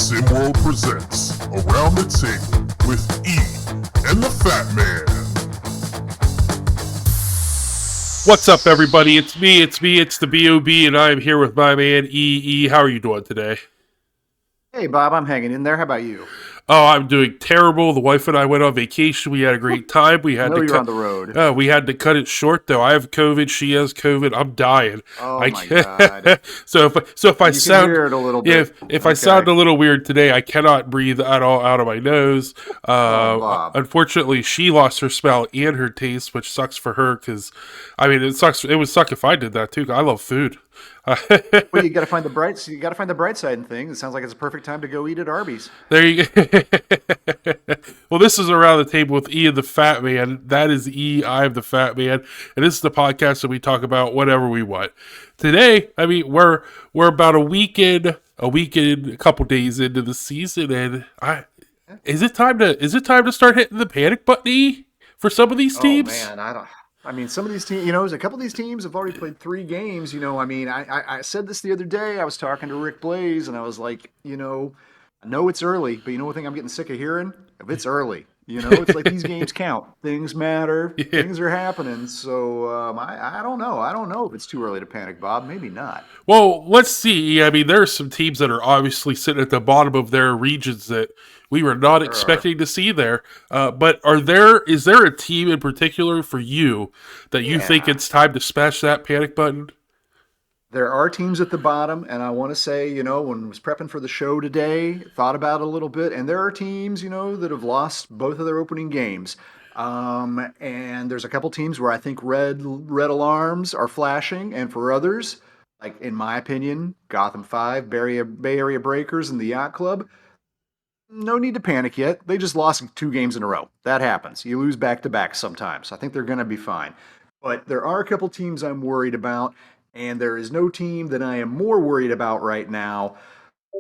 SimWorld presents Around the Table with E and the Fat Man. What's up, everybody? It's me, it's the B.O.B., and I'm here with my man, E. How are you doing today? Hey, Bob, I'm hanging in there. How about you? Oh, I'm doing terrible. The wife and I went on vacation. We had a great time. We had I know to you're cut. on the road. We had to cut it short, though. I have COVID. She has COVID. I'm dying. Oh I my can't. God. So if I You can sound hear it a little yeah, bit. if I Okay. sound a little weird today, I cannot breathe at all out of my nose. Oh, Bob. Unfortunately, she lost her smell and her taste, which sucks for her. Because, I mean, it sucks. It would suck if I did that too. I love food. Well, you got to find the bright. You got to find the bright side in things. It sounds like it's a perfect time to go eat at Arby's. There you go. Well, this is Around the Table with E and the Fat Man. That is E, I'm the Fat Man. And this is the podcast that we talk about whatever we want. Today, I mean, we're about a couple days into the season, and is it time to start hitting the panic button, E, for some of these teams? Oh man, I mean, some of these teams, a couple of these teams have already played 3 games. I mean, I said this the other day. I was talking to Rick Blaze, and I was like, I know it's early, but you know what thing I'm getting sick of hearing? If it's early. It's like these games count. Things matter. Yeah. Things are happening. So I don't know. I don't know if it's too early to panic, Bob. Maybe not. Well, let's see. I mean, there are some teams that are obviously sitting at the bottom of their regions that we were not expecting to see there. But is there a team in particular for you that you think it's time to smash that panic button? There are teams at the bottom, and I want to say, when I was prepping for the show today, thought about it a little bit, and there are teams, that have lost both of their opening games. And there's a couple teams where I think red alarms are flashing, and for others, like in my opinion, Gotham 5, Bay Area Breakers, and the Yacht Club, no need to panic yet. They just lost 2 games in a row. That happens. You lose back-to-back sometimes. I think they're going to be fine. But there are a couple teams I'm worried about, and there is no team that I am more worried about right now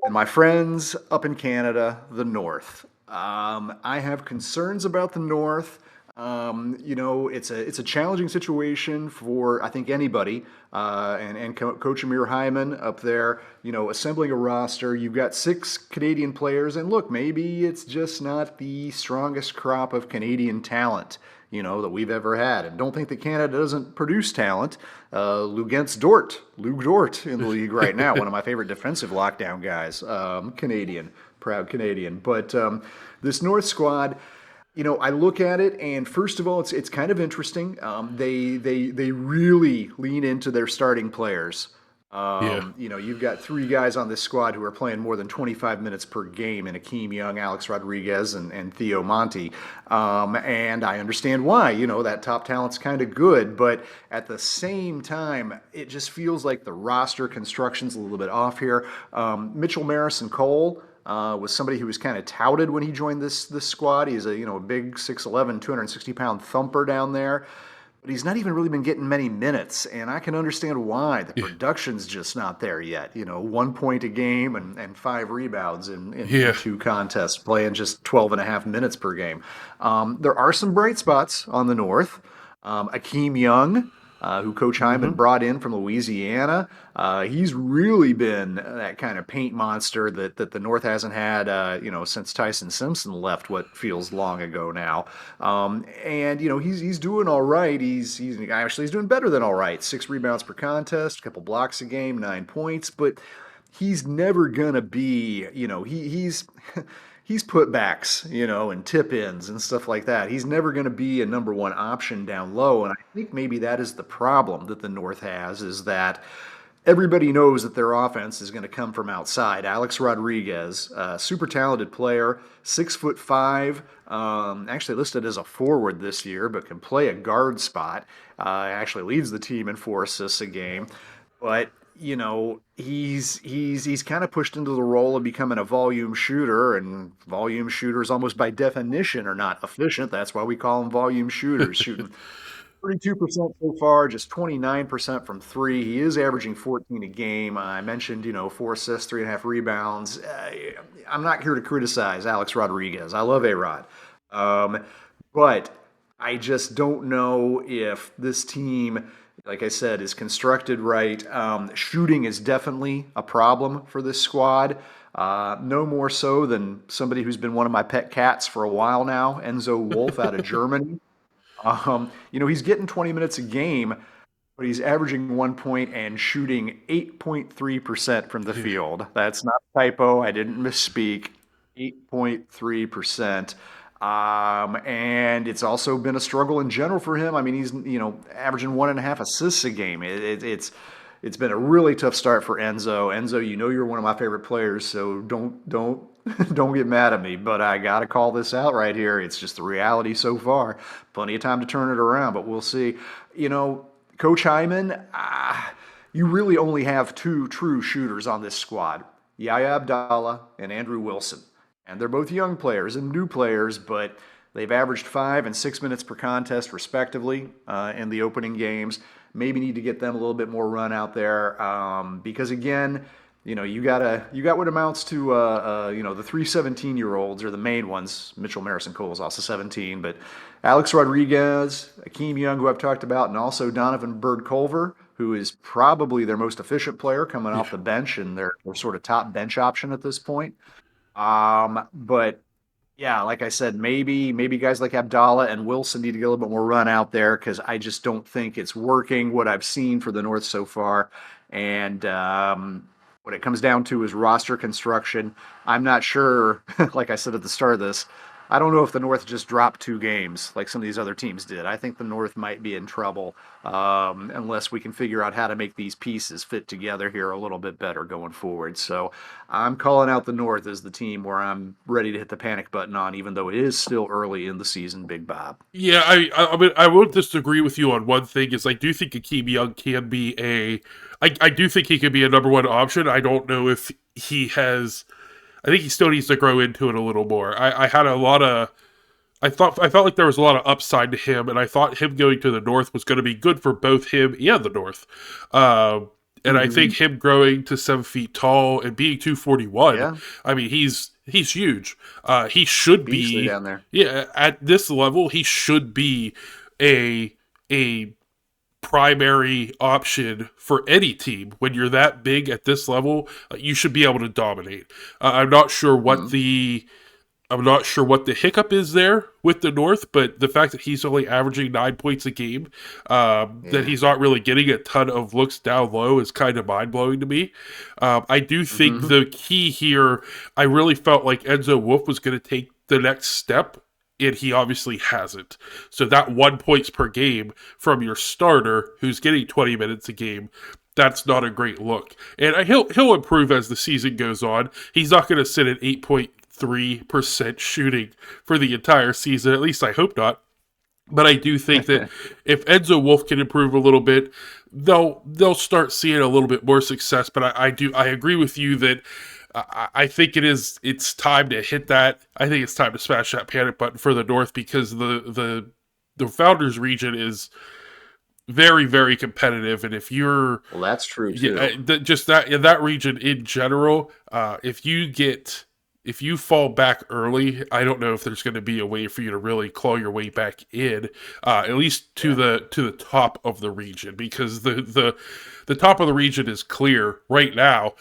than my friends up in Canada, the North. I have concerns about the North. It's a challenging situation for, I think, anybody. And Coach Amir Hyman up there, assembling a roster. You've got 6 Canadian players, and look, maybe it's just not the strongest crop of Canadian talent, that we've ever had. And don't think that Canada doesn't produce talent. Lou Dort in the league right now, one of my favorite defensive lockdown guys, proud Canadian. But this North squad, I look at it, and first of all, it's kind of interesting. They really lean into their starting players. You've got 3 guys on this squad who are playing more than 25 minutes per game in Akeem Young, Alex Rodriguez, and Theo Monti. And I understand why. That top talent's kind of good, but at the same time, it just feels like the roster construction's a little bit off here. Mitchell Marison Cole was somebody who was kind of touted when he joined this squad. He's a big 6'11", 260-pound thumper down there. But he's not even really been getting many minutes, and I can understand why. The production's just not there yet. 1 point a game and 5 rebounds in 2 contests, playing just 12 and a half minutes per game. There are some bright spots on the North. Akeem Young, who Coach Hyman brought in from Louisiana. He's really been that kind of paint monster that the North hasn't had, since Tyson Simpson left what feels long ago now. And he's doing all right. He's doing better than all right. 6 rebounds per contest, a couple blocks a game, 9 points, but he's never gonna be, he's putbacks, and tip-ins and stuff like that. He's never going to be a number 1 option down low, and I think maybe that is the problem that the North has, is that everybody knows that their offense is going to come from outside. Alex Rodriguez, super talented player, 6'5", actually listed as a forward this year, but can play a guard spot. Actually leads the team in 4 assists a game, but he's kind of pushed into the role of becoming a volume shooter, and volume shooters almost by definition are not efficient. That's why we call them volume shooters, shooting 32% so far, just 29% from 3. He is averaging 14 a game. I mentioned, 4 assists, 3.5 rebounds. I'm not here to criticize Alex Rodriguez. I love A-Rod. But I just don't know if this team, like I said, is constructed right. Shooting is definitely a problem for this squad. No more so than somebody who's been one of my pet cats for a while now, Enzo Wolf out of Germany. He's getting 20 minutes a game, but he's averaging 1 point and shooting 8.3% from the field. That's not a typo. I didn't misspeak. 8.3%. And it's also been a struggle in general for him. I mean, he's averaging 1.5 assists a game. It's been a really tough start for Enzo. Enzo, you're one of my favorite players, so don't don't get mad at me. But I got to call this out right here. It's just the reality so far. Plenty of time to turn it around, but we'll see. Coach Hyman, you really only have two true shooters on this squad, Yaya Abdallah and Andrew Wilson. And they're both young players and new players, but they've averaged 5 and 6 minutes per contest, respectively, in the opening games. Maybe need to get them a little bit more run out there because, again, you got what amounts to the 3 17-year-olds are the main ones. Mitchell Marison Cole is also 17, but Alex Rodriguez, Akeem Young, who I've talked about, and also Donovan Bird-Culver, who is probably their most efficient player coming off the bench and their sort of top bench option at this point. But yeah, like I said, maybe guys like Abdallah and Wilson need to get a little bit more run out there because I just don't think it's working what I've seen for the North so far. And what it comes down to is roster construction. I'm not sure, like I said at the start of this, I don't know if the North just dropped 2 games like some of these other teams did. I think the North might be in trouble unless we can figure out how to make these pieces fit together here a little bit better going forward. So I'm calling out the North as the team where I'm ready to hit the panic button on, even though it is still early in the season, Big Bob. Yeah, I mean, I won't disagree with you on one thing, is I do think Akeem Young can be I do think he can be a number one option. I don't know if he has... I think he still needs to grow into it a little more. I felt like there was a lot of upside to him, and I thought him going to the North was going to be good for both him and the North. And I think him growing to 7 feet tall and being 241, I mean, he's huge. He should be down there. Yeah, at this level, he should be a primary option for any team. When you're that big at this level, you should be able to dominate. I'm not sure what the hiccup is there with the North, but the fact that he's only averaging 9 points a game, that he's not really getting a ton of looks down low is kind of mind-blowing to me. I do think the key here, I really felt like Enzo Wolf was going to take the next step, and he obviously hasn't. So that 1 point per game from your starter, who's getting 20 minutes a game, that's not a great look. And he'll improve as the season goes on. He's not going to sit at 8.3% shooting for the entire season. At least I hope not. But I do think that if Enzo Wolf can improve a little bit, they'll start seeing a little bit more success. But I agree with you that I think it's time to hit that. I think it's time to smash that panic button for the North, because the Founders region is very, very competitive. And if you're... Well, that's true too. Just that region in general, if you fall back early, I don't know if there's going to be a way for you to really claw your way back in, at least to the top of the region, because the top of the region is clear right now,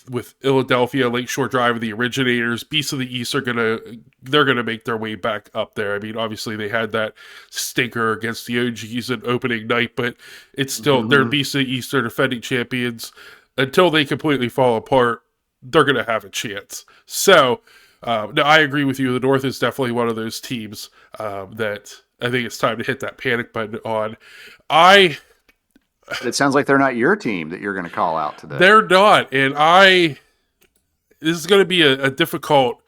with Philadelphia, Lakeshore Drive, the Originators. Beasts of the East they're gonna make their way back up there. I mean, obviously they had that stinker against the OGs in opening night, but it's still they're Beasts of the East, they're defending champions. Until they completely fall apart, they're going to have a chance. So, no, I agree with you. The North is definitely one of those teams that I think it's time to hit that panic button on. It sounds like they're not your team that you're going to call out today. They're not, and this is going to be a difficult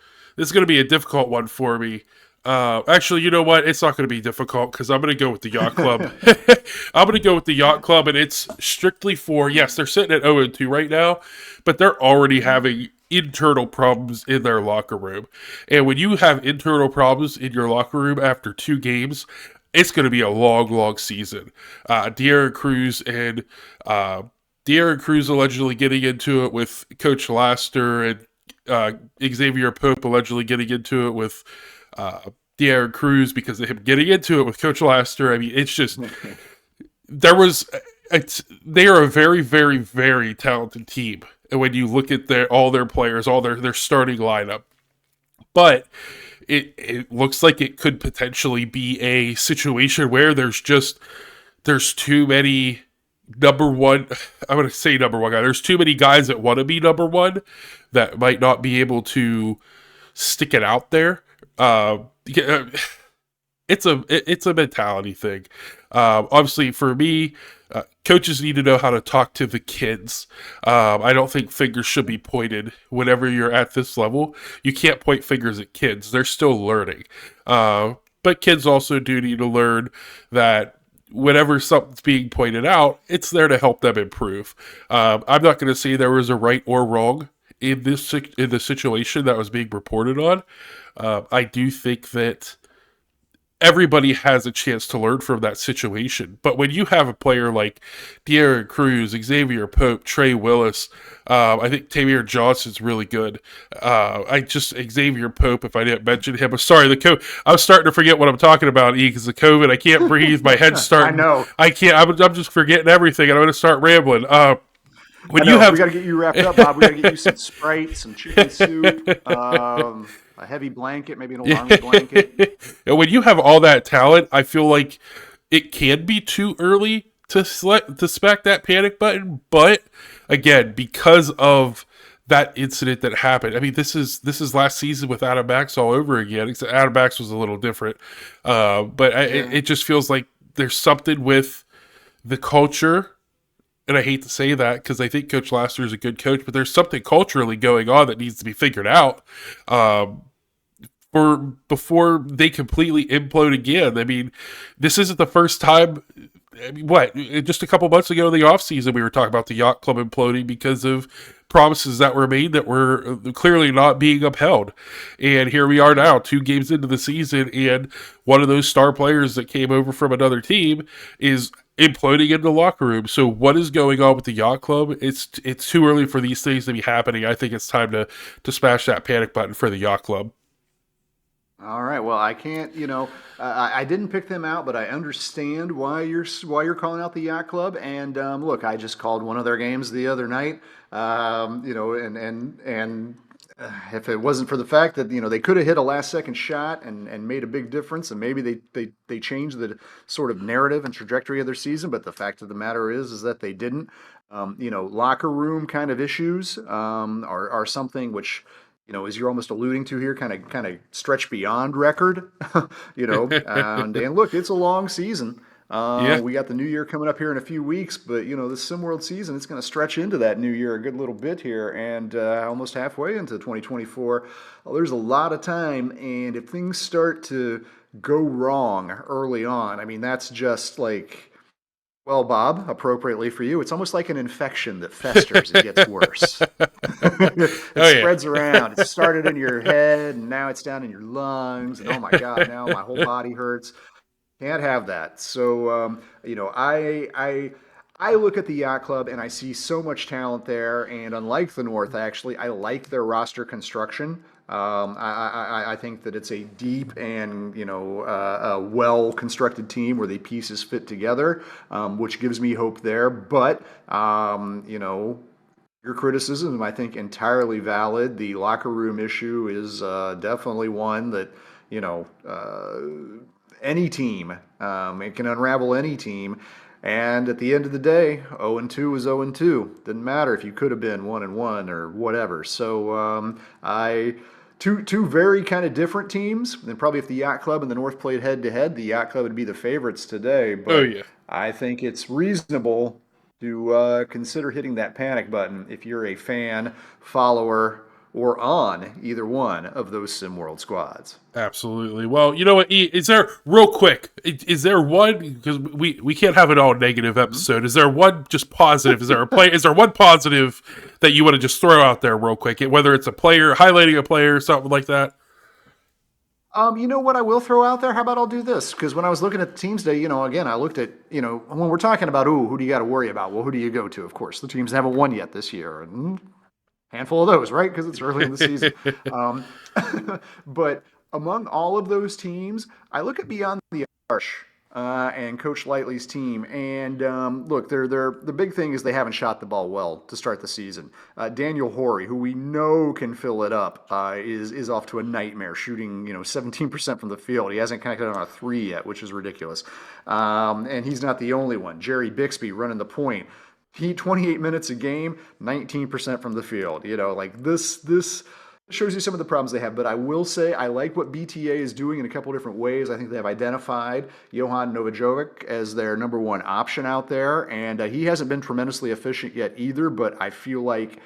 one for me. Actually, you know what? It's not going to be difficult, because I'm going to go with the Yacht Club. I'm going to go with the Yacht Club, and it's strictly for, yes, they're sitting at 0-2 right now, but they're already having internal problems in their locker room. And when you have internal problems in your locker room after 2 games, it's going to be a long, long season. De'Aaron Cruz allegedly getting into it with Coach Laster, and Xavier Pope allegedly getting into it with De'Aaron Cruz because of him getting into it with Coach Laster. I mean, it's just they are a very, very, very talented team, when you look at all their players, all their starting lineup. But it looks like it could potentially be a situation where there's too many number one. I'm going to say number one guy. There's too many guys that want to be number one that might not be able to stick it out there. It's a mentality thing. Obviously, for me, coaches need to know how to talk to the kids. I don't think fingers should be pointed whenever you're at this level. You can't point fingers at kids; they're still learning. But kids also do need to learn that whenever something's being pointed out, it's there to help them improve. I'm not going to say there was a right or wrong in the situation that was being reported on. I do think that everybody has a chance to learn from that situation. But when you have a player like De'Aaron Cruz, Xavier Pope, Trey Willis, I think Tamir Johnson's really good. Xavier Pope, if I didn't mention him, sorry, I was starting to forget what I'm talking about, because of COVID. I can't breathe. My head's starting. I know. I can't. I'm just forgetting everything, and I'm going to start rambling. We got to get you wrapped up, Bob. We got to get you some Sprite, some chicken soup, a heavy blanket, maybe an alarm blanket. And when you have all that talent, I feel like it can be too early to smack that panic button. But again, because of that incident that happened, I mean, this is last season with Adam Max all over again. Except Adam Max was a little different, it just feels like there's something with the culture. And I hate to say that because I think Coach Lassiter is a good coach, but there's something culturally going on that needs to be figured out before they completely implode again. I mean, this isn't the first time. I mean, just a couple months ago in the offseason, we were talking about the yacht club imploding because of promises that were made that were clearly not being upheld. And here we are now, 2 games into the season, and one of those star players that came over from another team is imploding in the locker room. So what is going on with the yacht club? It's too early for these things to be happening. I think it's time to smash that panic button for the yacht club. All right. Well, I can't. I didn't pick them out, but I understand why you're calling out the yacht club. And look, I just called one of their games the other night. If it wasn't for the fact that they could have hit a last second shot and made a big difference, and maybe they changed the sort of narrative and trajectory of their season, but the fact of the matter is that they didn't. Locker room kind of issues are something which, as you're almost alluding to here, kind of stretch beyond record. And look, it's a long season. We got the new year coming up here in a few weeks, but this SimWorld season, it's going to stretch into that new year a good little bit here, and almost halfway into 2024. There's a lot of time, and if things start to go wrong early on, I mean, that's just like, well, Bob, appropriately for you, it's almost like an infection that festers and gets worse. It spreads around. It started in your head, and now it's down in your lungs, and oh my God, now my whole body hurts. Can't have that. So, I look at the yacht club and I see so much talent there. And unlike the North, actually, I like their roster construction. I think that it's a deep and a well constructed team where the pieces fit together, which gives me hope there. But your criticism, I think, entirely valid. The locker room issue is definitely one that any team. It can unravel any team. And at the end of the day, 0-2 is 0-2. Didn't matter if you could have been 1-1 or whatever. So two very kind of different teams. And probably if the Yacht Club and the North played head-to-head, the Yacht Club would be the favorites today. But I think it's reasonable to consider hitting that panic button if you're a fan, follower, or on either one of those SimWorld squads. Absolutely. Well, you know what, E, is there, real quick, is there one, because we can't have an all negative episode, is there one just positive, is there one positive that you want to just throw out there real quick, whether it's a player, highlighting a player, something like that? You know what I will throw out there? How about I'll do this? Because when I was looking at the teams today, again, I looked at, when we're talking about, who do you got to worry about? Well, who do you go to? Of course, the teams haven't won yet this year. And handful of those, right? Because it's early in the season. But among all of those teams, I look at beyond the arch. and Coach Lightly's team. And look, the big thing is they haven't shot the ball well to start the season. Daniel Horry, who we know can fill it up, is off to a nightmare, shooting 17% from the field. He hasn't connected on a three yet, which is ridiculous. And he's not the only one. Jerry Bixby running the point. He 28 minutes a game, 19% from the field. Like this shows you some of the problems they have. But I will say I like what BTA is doing in a couple different ways. I think they have identified Johan Novajovic as their number one option out there, and he hasn't been tremendously efficient yet either. But I feel like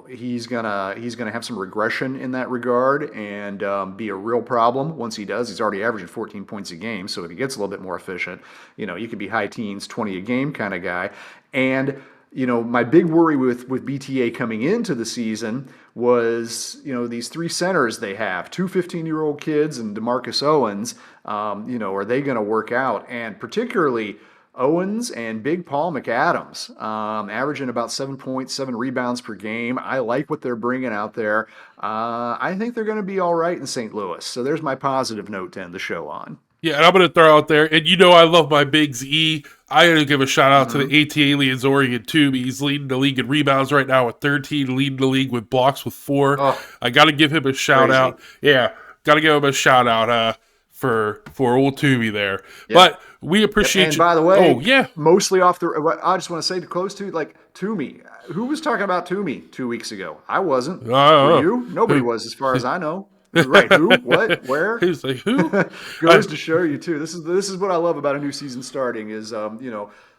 he's gonna have some regression in that regard and be a real problem once he does. He's already averaging 14 points a game, so if he gets a little bit more efficient, you could be high teens, 20 a game kind of guy. And my big worry with BTA coming into the season was, these three centers they have, two 15-year-old kids and DeMarcus Owens, are they going to work out? And particularly Owens and Big Paul McAdams, averaging about 7 points, 7 rebounds per game. I like what they're bringing out there. I think they're going to be all right in St. Louis. So there's my positive note to end the show on. Yeah, and I'm going to throw out there, and I love my Bigs E. I got to give a shout out to the AT Aliens Oregon tube. He's leading the league in rebounds right now with 13, leading the league with blocks with 4. Oh, I got to give him a shout out. Yeah, got to give him a shout out for old Toomey there. Yep. But we appreciate and by the way, mostly off the. I just want to say to close to Toomey. Who was talking about Toomey 2 weeks ago? I wasn't. Were you? Nobody was, as far as I know. Right? Who? What? Where? He's like, who? Goes to show you too. This is what I love about a new season starting. Is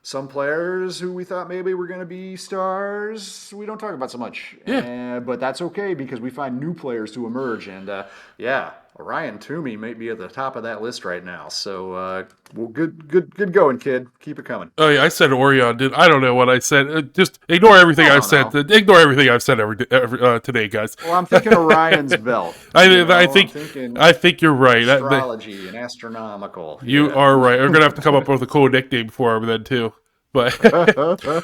some players who we thought maybe were going to be stars, we don't talk about so much. Yeah. But that's okay because we find new players to emerge. And Ryan Toomey might be at the top of that list right now. So good going, kid. Keep it coming. Oh yeah, I said Orion. I don't know what I said. Just ignore everything I've said. Ignore everything I've said today, guys. Well, I'm thinking Orion's belt. I think you're right. Astrology and astronomical. You are right. I'm gonna have to come up with a cool nickname for him then too. But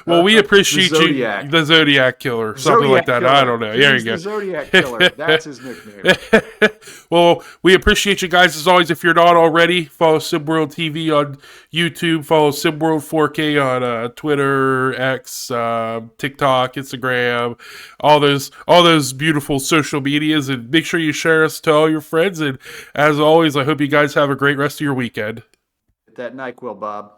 well, we appreciate the Zodiac Killer, something like that. Killer. I don't know. There you go. The Zodiac Killer. That's his nickname. Well, we appreciate you guys as always. If you're not already, follow SimWorld TV on YouTube. Follow SimWorld 4K on Twitter, X, TikTok, Instagram, all those beautiful social medias, and make sure you share us to all your friends. And as always, I hope you guys have a great rest of your weekend. Hit that NyQuil, Bob.